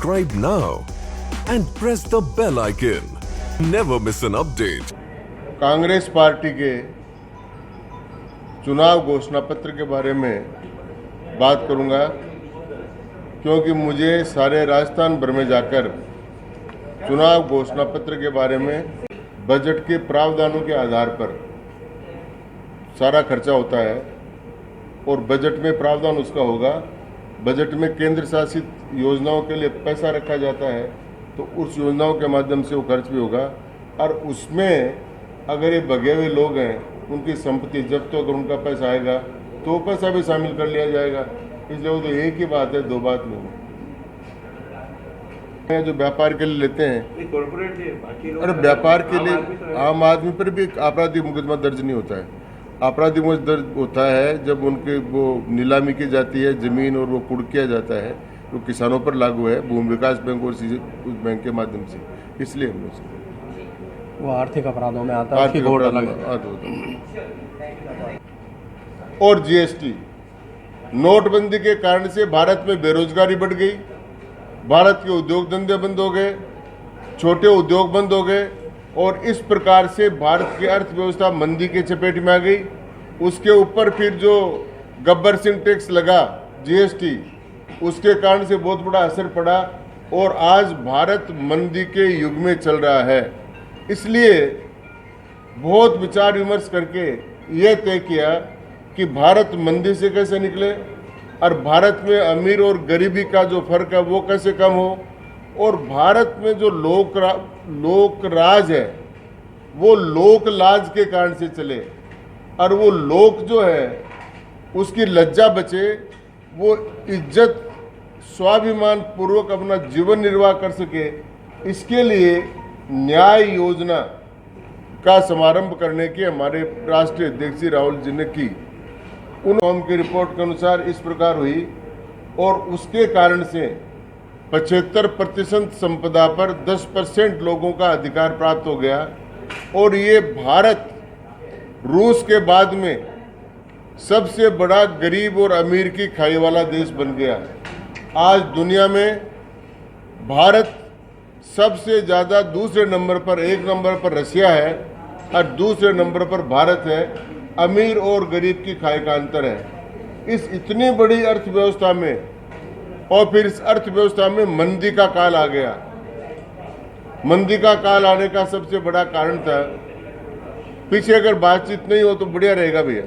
subscribe now and press the bell icon. Never miss an update. Congress party के चुनाव घोषणा पत्र के बारे में बात करूंगा, क्योंकि मुझे सारे राजस्थान भर में जाकर चुनाव घोषणा पत्र के बारे में बजट के प्रावधानों के आधार पर सारा खर्चा होता है और बजट में प्रावधान उसका होगा। बजट में केंद्र शासित योजनाओं के लिए पैसा रखा जाता है, तो उस योजनाओं के माध्यम से वो खर्च भी होगा। और उसमें अगर ये भगे हुए लोग हैं, उनकी संपत्ति जब्त होकर उनका पैसा आएगा तो वो पैसा भी शामिल कर लिया जाएगा। इसलिए वो तो एक ही बात है, दो बात नहीं। जो व्यापार के लिए लेते हैं, अरे व्यापार के लिए आम आदमी पर भी आपराधिक मुकदमा दर्ज नहीं होता है। आपराधिक मुकदमा दर्ज होता है जब उनके वो नीलामी की जाती है जमीन और वो कुड़ किया जाता है, जो किसानों पर लागू है भूमि विकास बैंक और उस बैंक के माध्यम से। इसलिए हमने वो आर्थिक अपराधों में आता है, और जीएसटी नोटबंदी के कारण से भारत में बेरोजगारी बढ़ गई, भारत के उद्योग धंधे बंद हो गए, छोटे उद्योग बंद हो गए और इस प्रकार से भारत की अर्थव्यवस्था मंदी के चपेट में आ गई। उसके ऊपर फिर जो गब्बर सिंह टैक्स लगा जीएसटी, उसके कारण से बहुत बड़ा असर पड़ा और आज भारत मंदी के युग में चल रहा है। इसलिए बहुत विचार विमर्श करके यह तय किया कि भारत मंदी से कैसे निकले और भारत में अमीर और गरीबी का जो फर्क है वो कैसे कम हो, और भारत में जो लोक राज है वो लोक लाज के कारण से चले और वो लोक जो है उसकी लज्जा बचे, वो इज्जत स्वाभिमान पूर्वक अपना जीवन निर्वाह कर सके। इसके लिए न्याय योजना का समारंभ करने की हमारे राष्ट्रीय अध्यक्ष जी राहुल जी ने की। उन की रिपोर्ट के अनुसार इस प्रकार हुई और उसके कारण से 75% संपदा पर 10% लोगों का अधिकार प्राप्त हो गया और ये भारत रूस के बाद में सबसे बड़ा गरीब और अमीर की खाई वाला देश बन गया। आज दुनिया में भारत सबसे ज़्यादा दूसरे नंबर पर, एक नंबर पर रशिया है और दूसरे नंबर पर भारत है। अमीर और गरीब की खाई का अंतर है। इस इतनी बड़ी अर्थव्यवस्था में और फिर इस अर्थव्यवस्था में मंदी का काल आ गया। मंदी का काल आने का सबसे बड़ा कारण था, पीछे अगर बातचीत नहीं हो तो बढ़िया रहेगा भैया।